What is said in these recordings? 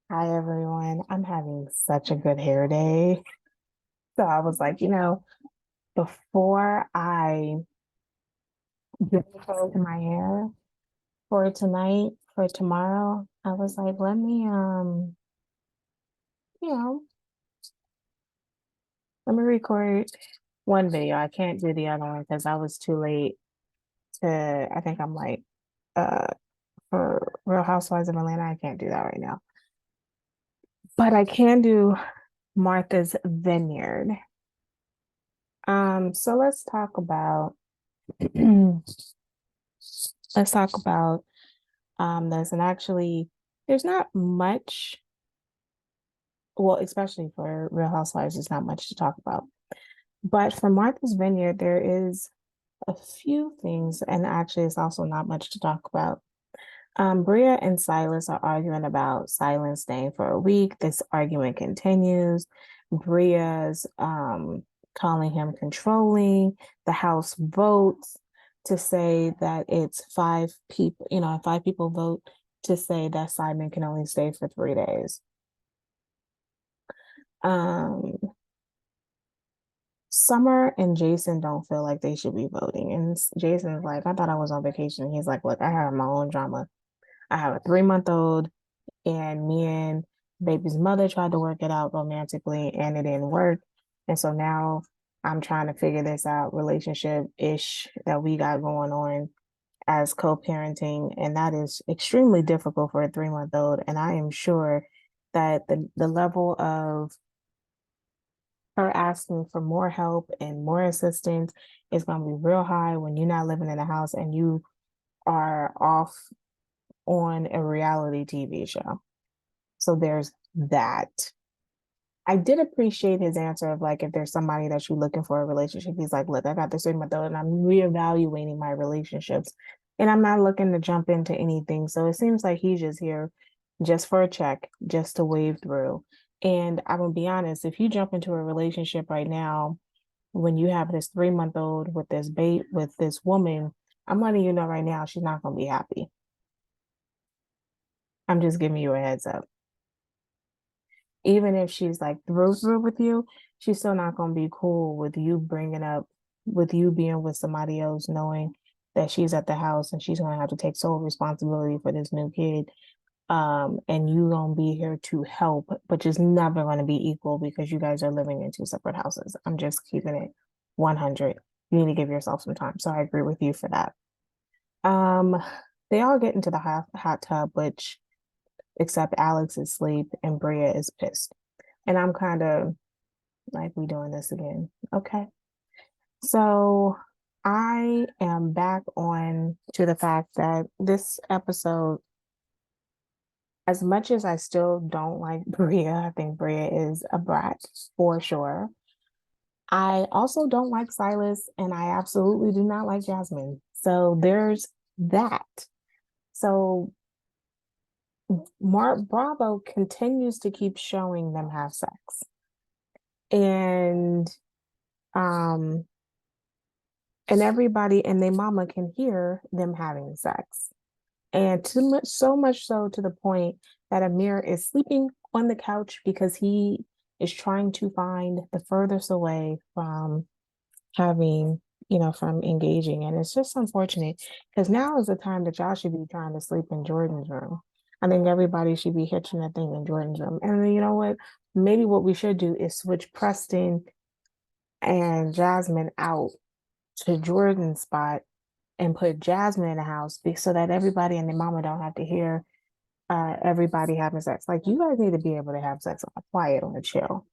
Hi everyone. I'm having such a good hair day. So I was like, before I do the color to my hair for tonight, for tomorrow, I was like, let me you know, let me record one video. I can't do the other one because I was too late to I think I'm like uh for Real Housewives of Atlanta, I can't do that right now. But I can do Martha's Vineyard. So let's talk about there's not much, well, especially for Real Housewives, there's not much to talk about. But for Martha's Vineyard, there is a few things, and actually, it's also not much to talk about. Bria and Silas are arguing about Silas staying for a week. This argument continues. Bria's calling him controlling. The house votes to say that it's five people, five people vote to say that Simon can only stay for 3 days. Um, Summer and Jason don't feel like they should be voting. And Jason's like, I thought I was on vacation. He's like, look, I have my own drama. I have a 3 month old, and me and baby's mother tried to work it out romantically, and it didn't work. And so now I'm trying to figure this out relationship ish that we got going on as co-parenting, and that is extremely difficult for a 3 month old. And I am sure that the level of her asking for more help and more assistance is going to be real high when you're not living in a house and you are off on a reality TV show. So there's that. I did appreciate his answer of like, if there's somebody that you're looking for a relationship, he's like, look, I got this in my throat and I'm reevaluating my relationships and I'm not looking to jump into anything. So it seems like he's just here just for a check, just to wave through. And I'm gonna be honest, if you jump into a relationship right now, when you have this 3 month old with this bait with this woman, I'm letting you know right now, she's not gonna be happy. I'm just giving you a heads up. Even if she's like through with you, she's still not going to be cool with you bringing up, with you being with somebody else, knowing that she's at the house and she's going to have to take sole responsibility for this new kid. And you gonna be here to help, but just never gonna be equal because you guys are living in two separate houses. I'm just keeping it 100. You need to give yourself some time. So I agree with you for that. Um, they all get into the hot tub, which except Alex is asleep and Bria is pissed. And I'm kind of like, we doing this again. Okay. So I am back on to the fact that this episode, as much as I still don't like Bria, I think Bria is a brat for sure. I also don't like Silas, and I absolutely do not like Jasmine. So there's that. So Mark Bravo continues to keep showing them have sex. And um and everybody and their mama can hear them having sex. And too much, so much so to the point that Amir is sleeping on the couch because he is trying to find the furthest away from having, from engaging. And it's just unfortunate because now is the time that y'all should be trying to sleep in Jordan's room. I think everybody should be hitching a thing in Jordan's room. And then you know what? Maybe what we should do is switch Preston and Jasmine out to Jordan's spot and put Jasmine in the house so that everybody and their mama don't have to hear everybody having sex. Like you guys need to be able to have sex on a quiet, on a chill.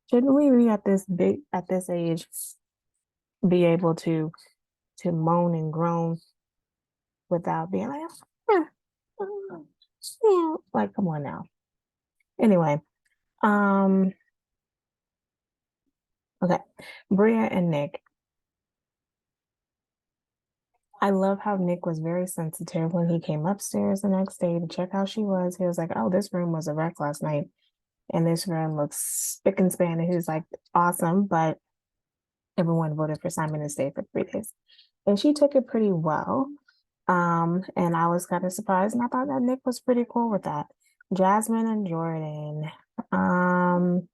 Shouldn't we be at this age be able to moan and groan without being like, like come on now. Anyway, um, okay, Bria and Nick. I love how Nick was very sensitive when he came upstairs the next day to check how she was. He was like, "Oh, this room was a wreck last night, and this room looks spick and span." And he was like, "Awesome," but everyone voted for Simon to stay for 3 days, and she took it pretty well. And I was kind of surprised, and I thought that Nick was pretty cool with that. Jasmine and Jordan. Um,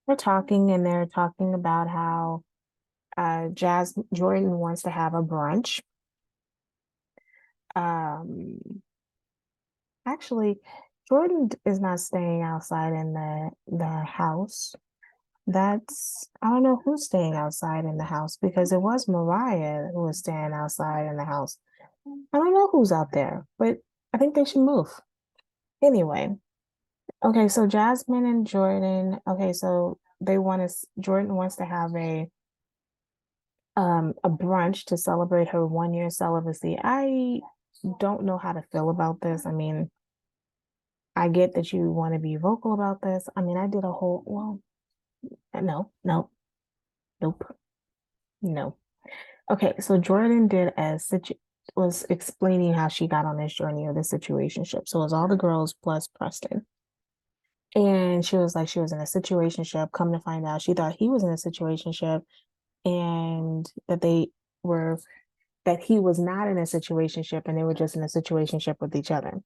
they're talking and they're talking about how Jordan wants to have a brunch. Um, actually, Jordan is not staying outside in the house. That's I don't know who's staying outside in the house because it was Mariah who was staying outside in the house. I don't know who's out there, but I think they should move. Anyway, okay, so Jasmine and Jordan, okay, so Jordan wants to have a brunch to celebrate her 1 year celibacy. I don't know how to feel about this. I mean, I get that you want to be vocal about this. I mean, I did a whole, well, no, no, nope, no. Okay, so Jordan did a situ was explaining how she got on this journey of the situationship. So it was all the girls plus Preston. And she was like, she was in a situationship. Come to find out, she thought he was in a situationship and were, that he was not in a situationship and they were just in a situationship with each other.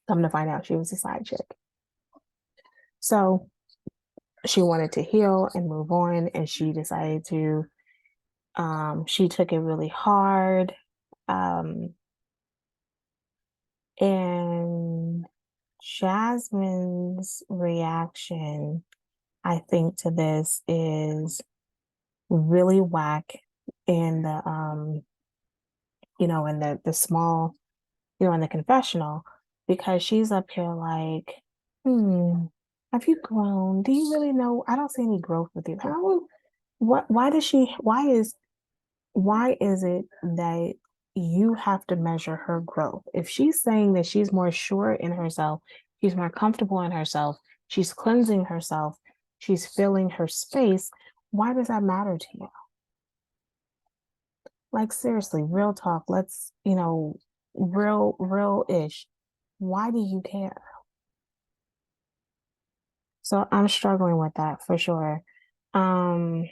Come to find out, she was a side chick. So she wanted to heal and move on, and she decided to, she took it really hard. Um, and Jasmine's reaction, I think, to this is really whack in the small, in the confessional, because she's up here like, hmm, have you grown? Do you really know? I don't see any growth with you. Why does she, why is it that you have to measure her growth? If she's saying that she's more sure in herself, she's more comfortable in herself, she's cleansing herself, she's filling her space, why does that matter to you? Like, seriously, real talk. Let's, real ish. Why do you care? So I'm struggling with that for sure. Um,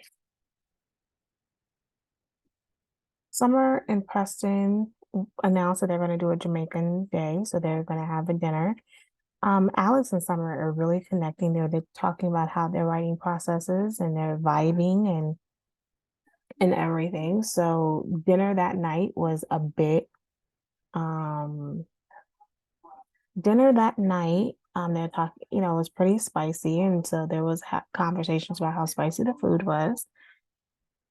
Summer and Preston announced that they're going to do a Jamaican day, so they're going to have a dinner. Alex and Summer are really connecting. They're talking about how their writing processes and they're vibing and everything. So um dinner that night, they're talking, it was pretty spicy, and so there was conversations about how spicy the food was.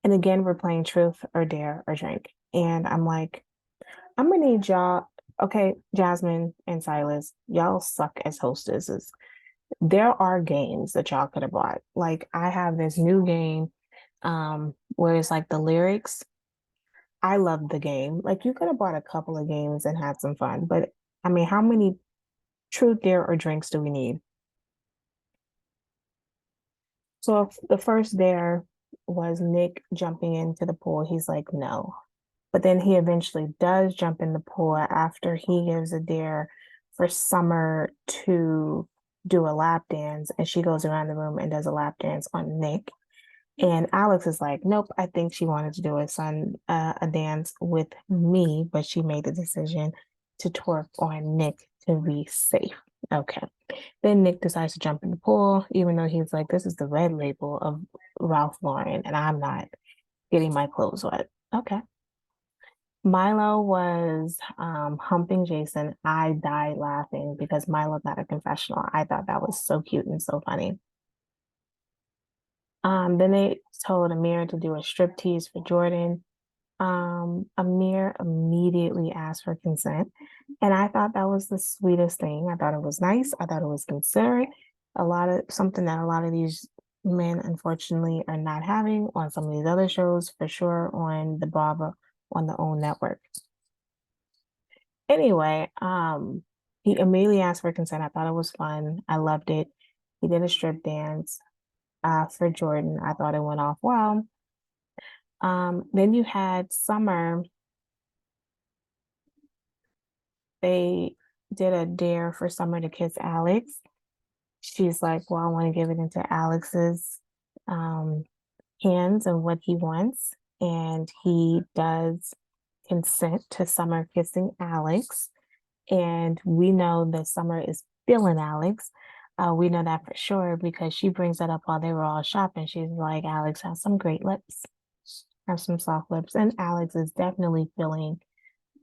And again, we're playing truth or dare or drink. And I'm like, I'm gonna need y'all. Okay, Jasmine and Silas, y'all suck as hostesses. There are games that y'all could have bought. Like, I have this new game, where it's like the lyrics. I love the game. Like, you could have bought a couple of games and had some fun. But I mean, how many truth, dare, or drinks do we need? So if the first dare was Nick jumping into the pool, he's like, no. But then he eventually does jump in the pool after he gives a dare for Summer to do a lap dance, and she goes around the room and does a lap dance on Nick. And Alex is like, nope, I think she wanted to do a dance with me, but she made the decision to twerk on Nick to be safe. Okay. Then Nick decides to jump in the pool, even though he's like, this is the red label of Ralph Lauren, and I'm not getting my clothes wet. Okay. Milo was humping Jason. I died laughing because Milo got a confessional. I thought that was so cute and so funny. Then they told Amir to do a strip tease for Jordan. Amir immediately asked for consent, and I thought that was the sweetest thing. I thought it was nice. I thought it was considerate. A lot of something that a lot of these men, unfortunately, are not having on some of these other shows, for sure, on the Bravo, on the OWN network. Anyway, he immediately asked for consent. I thought it was fun. I loved it. He did a strip dance for Jordan. I thought it went off well. Then you had Summer. They did a dare for Summer to kiss Alex. She's like, well, I want to give it into Alex's um, hands and what he wants. And he does consent to Summer kissing Alex. And we know that Summer is feeling Alex. We know that for sure because she brings that up while they were all shopping. She's like, Alex has some great lips, have some soft lips. And Alex is definitely feeling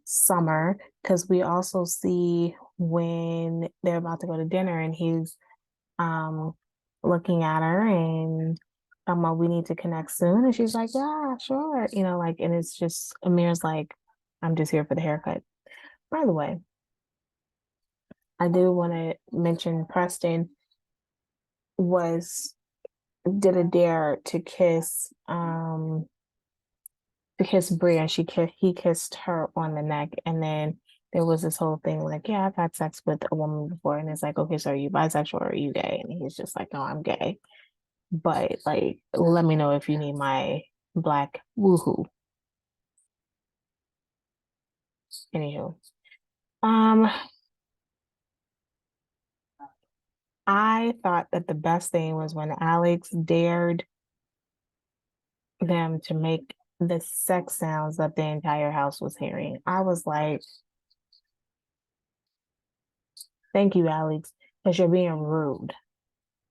Summer because we also see when they're about to go to dinner and he's um looking at her and talking about we need to connect soon. And she's like, yeah, sure. Like, and it's just Amir's like, I'm just here for the haircut. By the way, I do want to mention Preston was did a dare to kiss Bria. He kissed her on the neck, and then there was this whole thing like, yeah, I've had sex with a woman before, and it's like, okay, so are you bisexual or are you gay? And he's just like, no, I'm gay, but like, let me know if you need my black woohoo. Anywho, um, I thought that the best thing was when Alex dared them to make the sex sounds that the entire house was hearing. I was like, thank you, Alex, because you're being rude.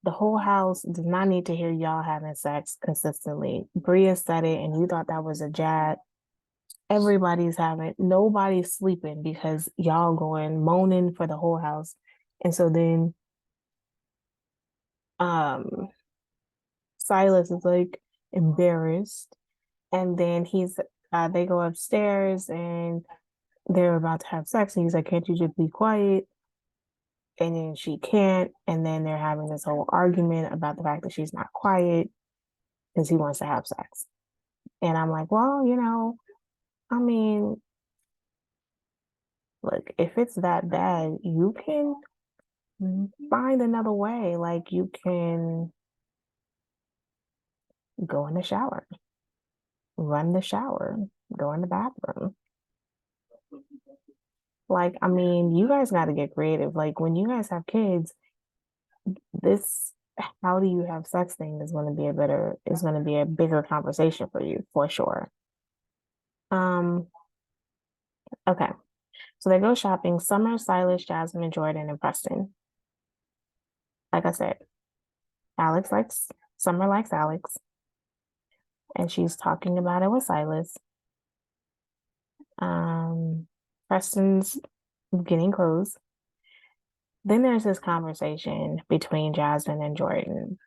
The whole house does not need to hear y'all having sex consistently. Bria said it, and you thought that was a jab. Everybody's having, nobody's sleeping because y'all going moaning for the whole house. And so then um Silas is like embarrassed. And then they go upstairs and they're about to have sex. And he's like, can't you just be quiet? And then she can't. And then they're having this whole argument about the fact that she's not quiet because he wants to have sex. And I'm like, well, I mean, look, if it's that bad, you can find another way. Like you can go in the shower, run the shower, go in the bathroom. Like, I mean, you guys got to get creative. Like when you guys have kids, this how do you have sex thing is going to be a bigger conversation for you for sure. Um, okay. So they go shopping. Summer, Silas, Jasmine, Jordan, and Preston. Like I said, Alex likes Summer likes Alex, and she's talking about it with Silas. Preston's getting clothes. Then there's this conversation between Jasmine and Jordan.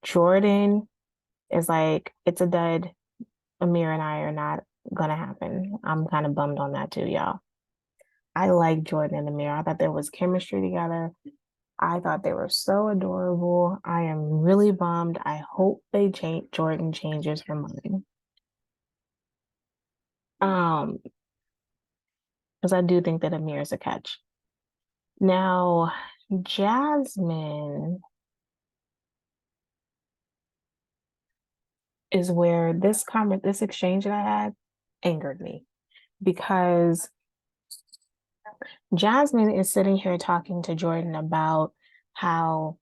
Jordan is like, it's a dud. Amir and I are not gonna happen. I'm kind of bummed on that too, y'all. I like Jordan and Amir. I thought there was chemistry together. I thought they were so adorable. I am really bummed. I hope Jordan changes her mind. Because I do think that Amir is a catch. Now, Jasmine is where this exchange that I had angered me because Jasmine is sitting here talking to Jordan about how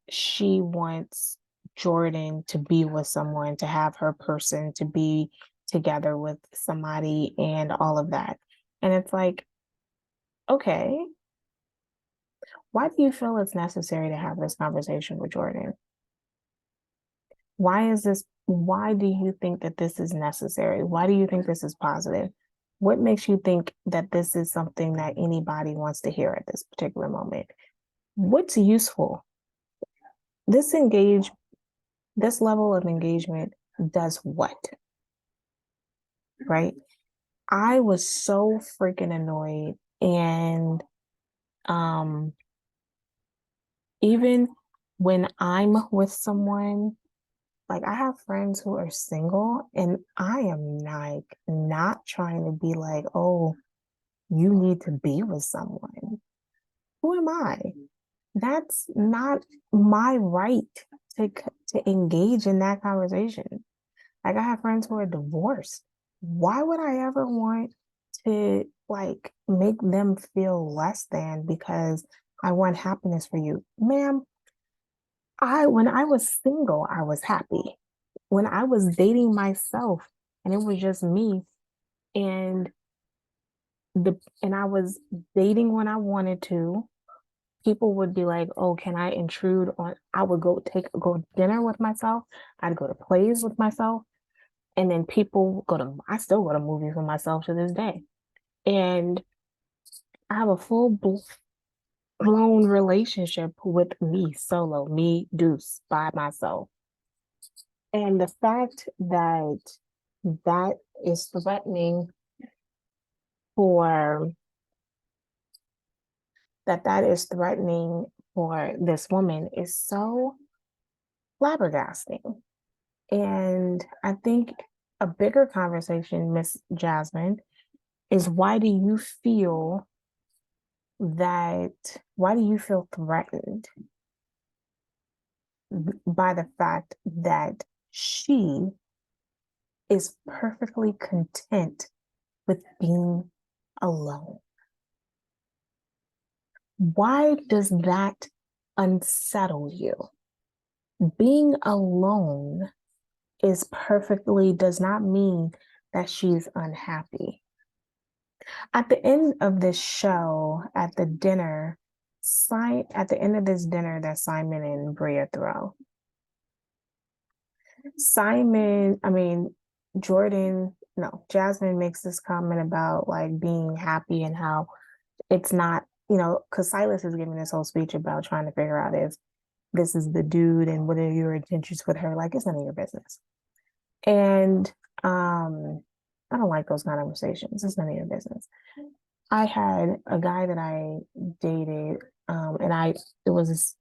she wants Jordan to be with someone, to have her person, to be together with somebody, and all of that. And it's like, okay, why do you feel it's necessary to have this conversation with Jordan? Why do you think that this is necessary? Why do you think this is positive? What makes you think that this is something that anybody wants to hear at this particular moment? What's useful? This engage, this level of engagement does what? Right? I was so freaking annoyed. And even when I'm with someone, like I have friends who are single, and I am not trying to be like, oh, you need to be with someone. Who am I? That's not my right to to engage in that conversation. Like I have friends who are divorced. Why would I ever want to like make them feel less than because I want happiness for you? Ma'am, when I was single, I was happy. When I was dating myself and it was just me and and I was dating when I wanted to. People would be like, "Oh, can I intrude on?" I would go dinner with myself. I'd go to plays with myself, and then people go to. I still go to movies with myself to this day, and I have a full blown relationship with me solo, me Deuce by myself, and the fact that that is threatening for that is threatening for this woman is so flabbergasting. And I think a bigger conversation, Miss Jasmine, is that why do you feel threatened by the fact that she is perfectly content with being alone? Why does that unsettle you? Being alone does not mean that she's unhappy. At the end of this show, at the end of this dinner that Simon and Bria throw, Jasmine makes this comment about like being happy and how it's not, because Silas is giving this whole speech about trying to figure out if this is the dude and what are your intentions with her. Like, it's none of your business. And I don't like those kind of conversations. It's none of your business. I had a guy that I dated, it was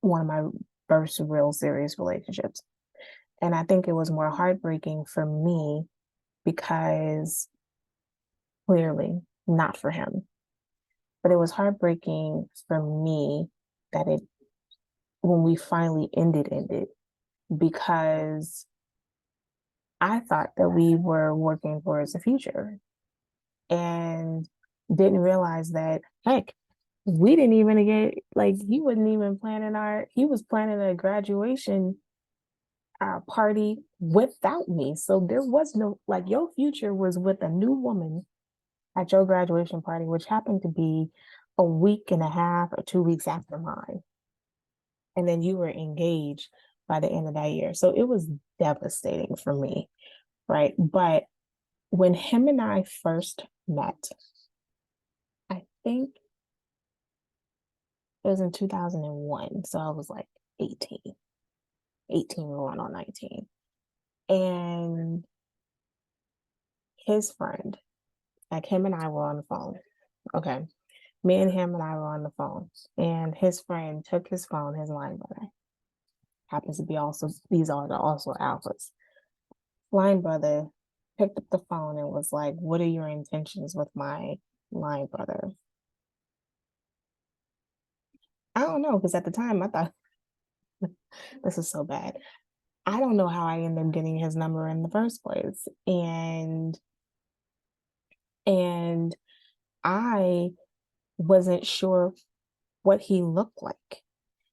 one of my first real serious relationships. And I think it was more heartbreaking for me because clearly not for him, but it was heartbreaking for me that when we finally ended, because I thought that we were working towards the future and didn't realize that, heck, we didn't even get, like, he wasn't even he was planning a graduation party without me. So there was no, like, your future was with a new woman at your graduation party, which happened to be a week and a half or 2 weeks after mine. And then you were engaged by the end of that year. So it was devastating for me, right? But when him and I first met, I think it was in 2001. So I was like 18 going on 19. And his friend, like him and I were on the phone. Okay. Me and him and I were on the phone. And his friend took his phone, his line brother. Happens to be also, these are also alphas. Line brother picked up the phone and was like, "What are your intentions with my line brother?" I don't know, because at the time I thought, this is so bad. I don't know how I ended up getting his number in the first place. And I wasn't sure what he looked like.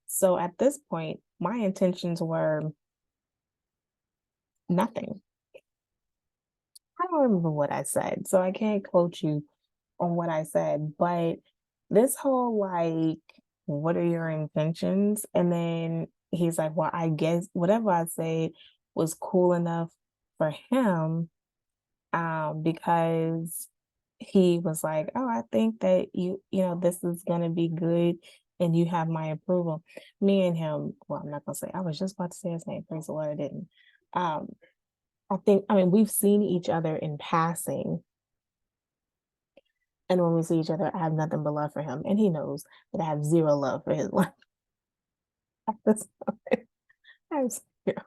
So at this point, my intentions were nothing. I don't remember what I said, so I can't quote you on what I said, but this whole like, what are your intentions? And then he's like, well, I guess whatever I said was cool enough for him, because he was like, oh, I think that this is gonna be good and you have my approval. Me and him, well, I'm not gonna say, I was just about to say his name, praise the Lord, I didn't. We've seen each other in passing. And when we see each other, I have nothing but love for him. And he knows that I have zero love for his life. I have zero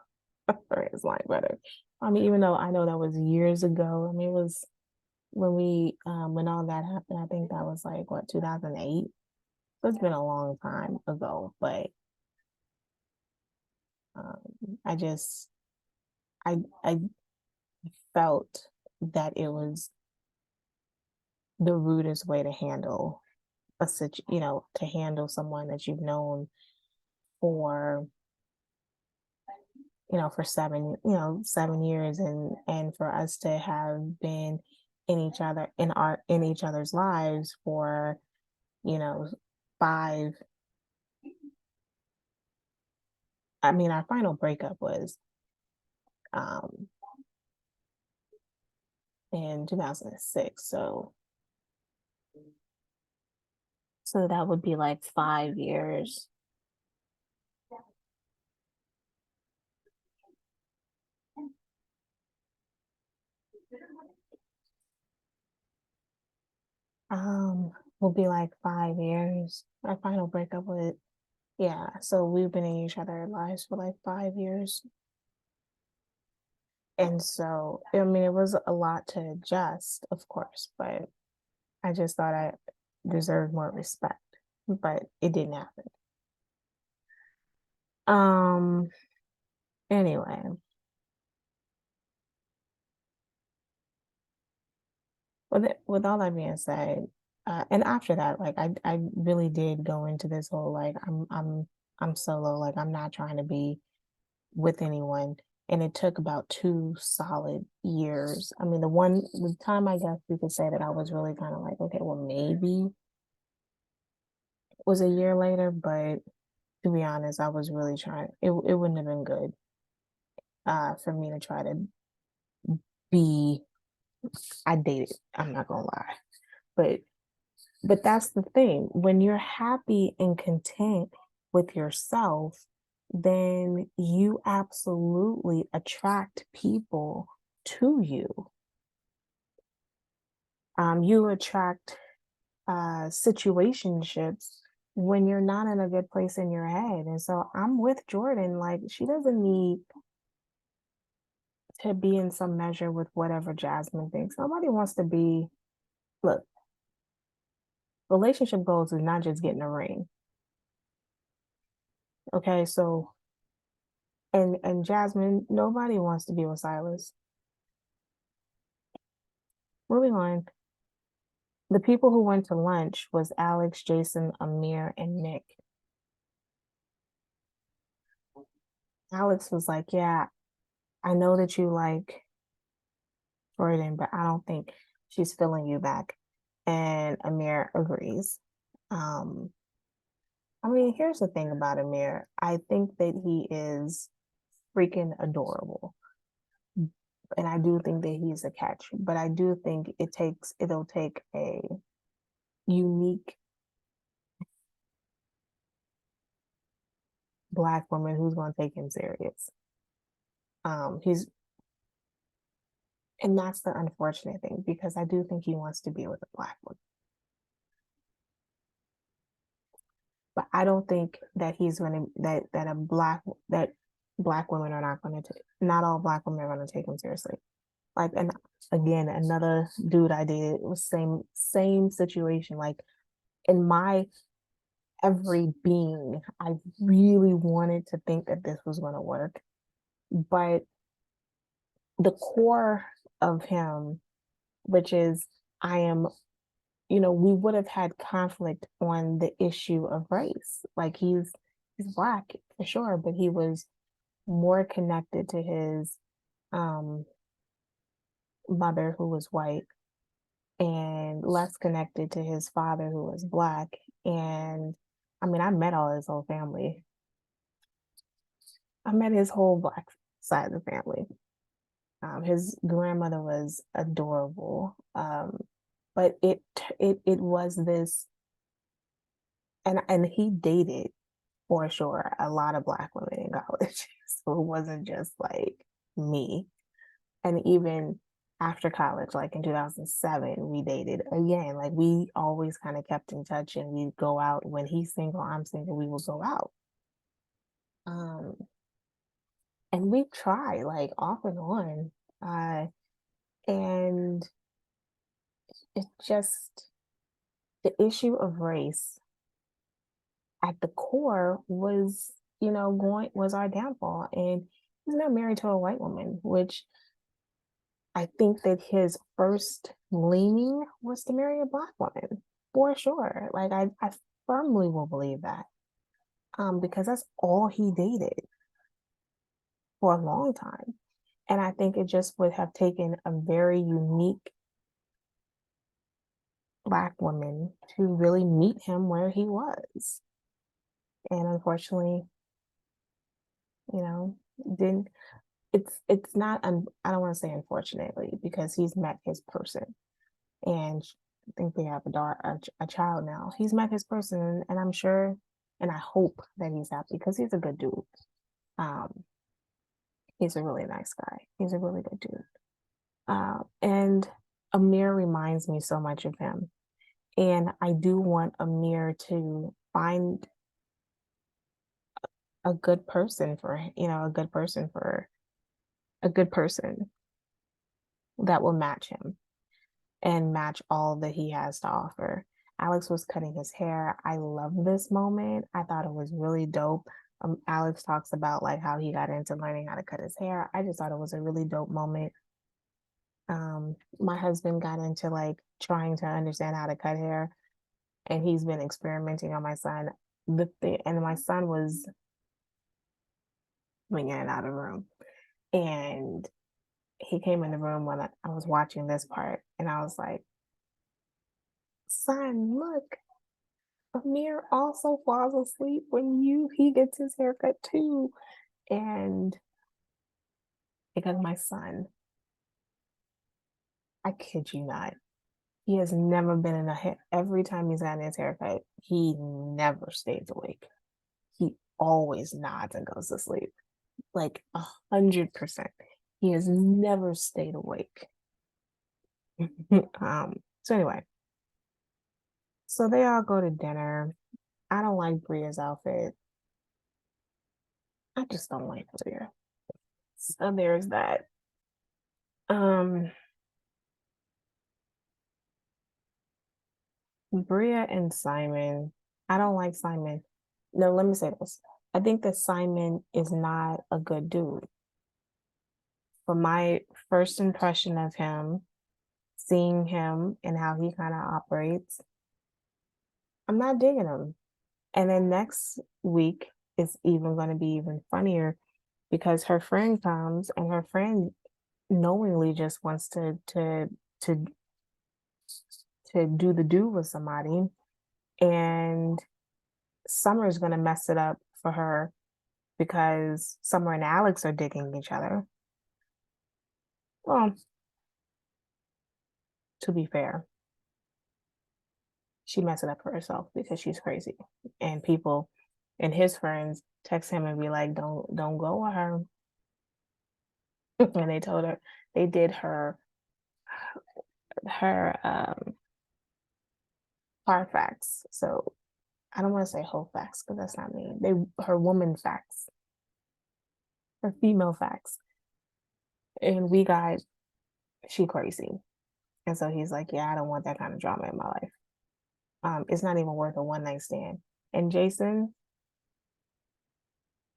love for his life, brother. Even though I know that was years ago. It was when all that happened, I think that was like, what, 2008? So it's been a long time ago. But I just, I felt that it was the rudest way to handle to handle someone that you've known for for 7 years, and for us to have been in each other's lives for, you know, five. I mean, our final breakup was um in 2006. So that would be like 5 years. Will be like 5 years. Our final breakup was, yeah. So we've been in each other's lives for like 5 years. And so, I mean, it was a lot to adjust, of course, but I just thought I deserved more respect, but it didn't happen. Um, anyway, with all that being said, and after that, like I really did go into this whole like I'm solo, like I'm not trying to be with anyone. And it took about 2 solid years. I mean, the time I guess we could say that I was really kind of like, okay, well, maybe was a year later, but to be honest, I was really trying. It wouldn't have been good for me to try to be. I dated. I'm not gonna lie, but that's the thing. When you're happy and content with yourself, then you absolutely attract people to you. You attract situationships when you're not in a good place in your head. And so I'm with Jordan. Like, she doesn't need to be in some measure with whatever Jasmine thinks. Nobody wants to be, look, relationship goals is not just getting a ring. Okay, so and Jasmine, nobody wants to be with Silas. Moving on. The people who went to lunch was Alex, Jason, Amir, and Nick. Alex was like, yeah, I know that you like Jordan, but I don't think she's feeling you back. And Amir agrees. Um, I mean, here's the thing about Amir. I think that he is freaking adorable. And I do think that he's a catch, but I do think it'll take a unique black woman who's going to take him serious. He's And that's the unfortunate thing because I do think he wants to be with a black woman. But I don't think that he's going to that black women are not going to not all black women are going to take him seriously. Like, and again, another dude I dated was same situation. Like, in my every being, I really wanted to think that this was going to work, but the core of him, which is I am, we would have had conflict on the issue of race. Like, he's black for sure, but he was more connected to his um mother who was white and less connected to his father who was black. And I mean, I met all his whole family. I met his whole black side of the family. His grandmother was adorable. But it was this, and he dated for sure a lot of black women in college. So it wasn't just like me. And even after college, like in 2007, we dated again. Like, we always kind of kept in touch, and we'd go out when he's single, I'm single, we would go out. Um, and we try like off and on. And it's just the issue of race at the core was, was our downfall. And he's not married to a white woman, which I think that his first leaning was to marry a black woman for sure. Like, I firmly will believe that. Because that's all he dated for a long time. And I think it just would have taken a very unique Black women to really meet him where he was. And unfortunately, you know, didn't it's not I don't want to say unfortunately because he's met his person and I think they have a child now. He's met his person and I'm sure and I hope that he's happy because he's a good dude. Um, he's a really nice guy. He's a really good dude. And Amir reminds me so much of him. And I do want Amir to find a good person for, a good person that will match him and match all that he has to offer. Alex was cutting his hair. I love this moment. I thought it was really dope. Alex talks about like how he got into learning how to cut his hair. I just thought it was a really dope moment. My husband got into like trying to understand how to cut hair, and he's been experimenting on my son. And my son was coming in and out of the room, and he came in the room when I was watching this part, and I was like, "Son, look, Amir also falls asleep when he gets his haircut too." And because my son, I kid you not, he has never been in a hair. Every time he's gotten his haircut, he never stays awake. He always nods and goes to sleep, like 100%. He has never stayed awake. So anyway, so they all go to dinner. I don't like Bria's outfit. I just don't like Bria. So there's that. Um, Bria and Simon. I don't like Simon. No, let me say this. I think that Simon is not a good dude. From my first impression of him, seeing him and how he kind of operates, I'm not digging him. And then next week is even going to be even funnier because her friend comes and her friend knowingly just wants to to do the do with somebody, and Summer's going to mess it up for her because Summer and Alex are digging each other. Well, to be fair, she messed it up for herself because she's crazy. And people and his friends text him and be like, don't go with her. And they told her they did her Carfax. So I don't want to say whole facts because that's not me. Her woman facts, her female facts. And we got she crazy. And so he's like, yeah, I don't want that kind of drama in my life. It's not even worth a one night stand. And Jason,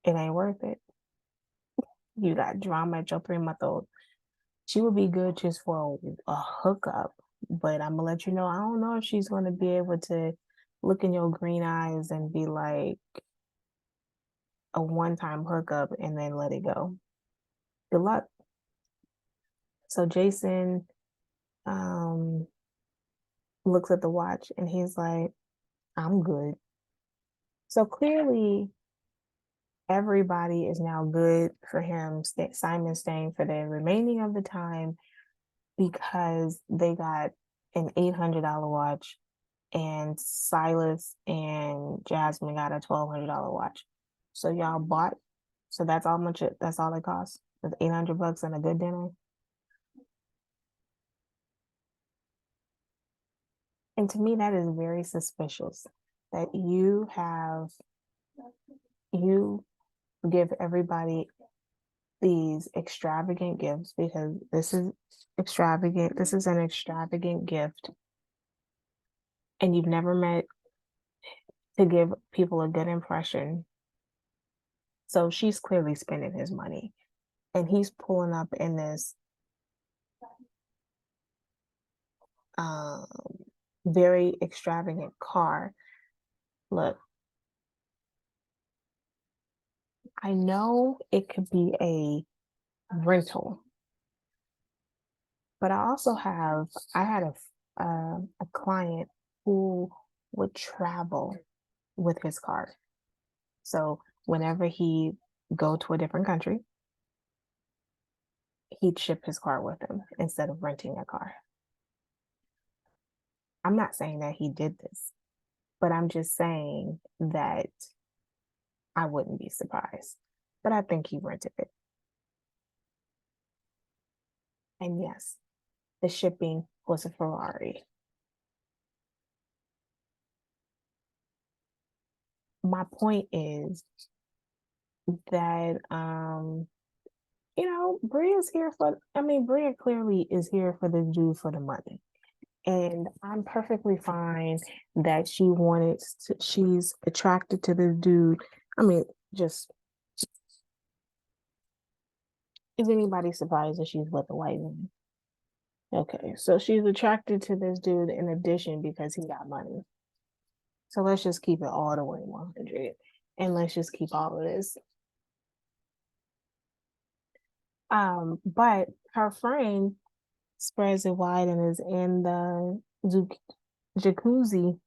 it ain't worth it. You got drama at your 3 month old. She would be good just for a hookup, but I'm gonna let you know, I don't know if she's gonna be able to look in your green eyes and be like a one-time hookup and then let it go. Good luck. So Jason looks at the watch and he's like, I'm good. So clearly everybody is now good for him, Simon staying for the remaining of the time because they got an $800 watch and Silas and Jasmine got a $1,200 watch. So y'all bought, so that's all it costs. It's $800 and a good dinner. And to me, that is very suspicious that you give everybody these extravagant gifts because this is extravagant. This is an extravagant gift. And you've never met to give people a good impression. So she's clearly spending his money. And he's pulling up in this um, very extravagant car. Look, I know it could be a rental, but I had a client who would travel with his car. So whenever he go to a different country, he'd ship his car with him instead of renting a car. I'm not saying that he did this, but I'm just saying that I wouldn't be surprised. But I think he rented it. And yes, the shipping was a Ferrari. My point is that Bria's here for Bria clearly is here for the dude for the money. And I'm perfectly fine that she's attracted to the dude. I mean, just is anybody surprised that she's with a white man? Okay, so she's attracted to this dude in addition because he got money. So let's just keep it all the way 100. And let's just keep all of this. But her friend spreads it wide and is in the jacuzzi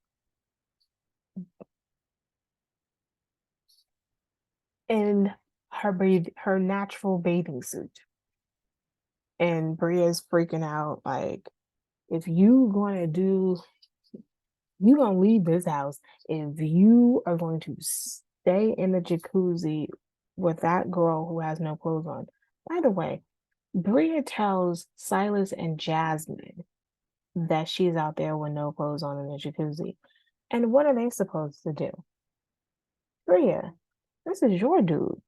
in her natural bathing suit. And Bria's freaking out like, if you gonna leave this house, if you are going to stay in the jacuzzi with that girl who has no clothes on. By the way, Bria tells Silas and Jasmine that she's out there with no clothes on in the jacuzzi. And what are they supposed to do? Bria, this is your dude.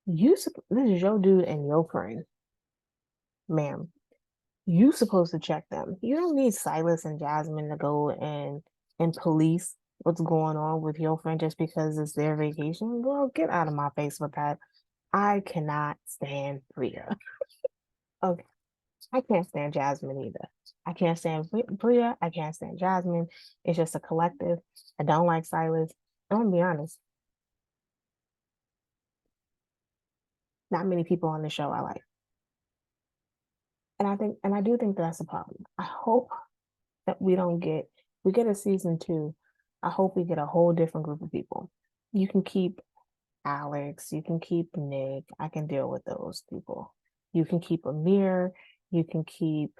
This is your dude and your friend, ma'am. You supposed to check them. You don't need Silas and Jasmine to go and police what's going on with your friend just because it's their vacation. Girl, get out of my face with that. I cannot stand Bria. Okay. I can't stand Jasmine either. I can't stand Bria. I can't stand Jasmine. It's just a collective. I don't like Silas. I'm gonna be honest. Not many people on the show I like. And I do think that's a problem. I hope that we get a season 2. I hope we get a whole different group of people. You can keep Alex, you can keep Nick. I can deal with those people. You can keep Amir, you can keep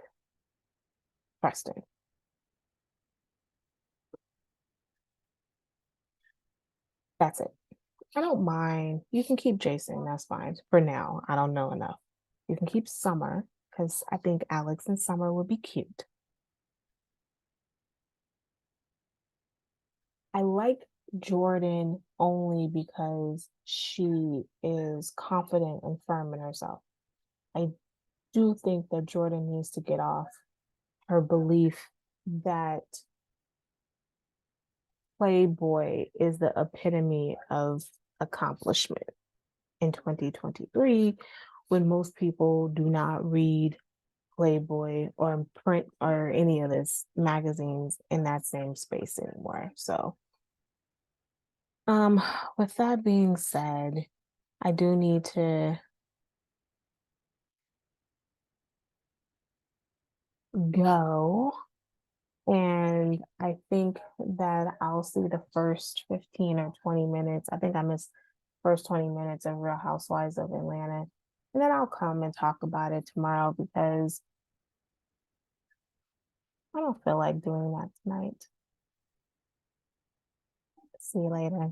Preston. That's it. I don't mind. You can keep Jason, that's fine. For now, I don't know enough. You can keep Summer, because I think Alex and Summer would be cute. I like Jordan only because she is confident and firm in herself. I do think that Jordan needs to get off her belief that Playboy is the epitome of accomplishment in 2023 when most people do not read Playboy or print or any of this magazines in that same space anymore. So with that being said, I do need to go. And I think that I'll see the first 15 or 20 minutes. I think I missed first 20 minutes of Real Housewives of Atlanta. And then I'll come and talk about it tomorrow because I don't feel like doing that tonight. See you later.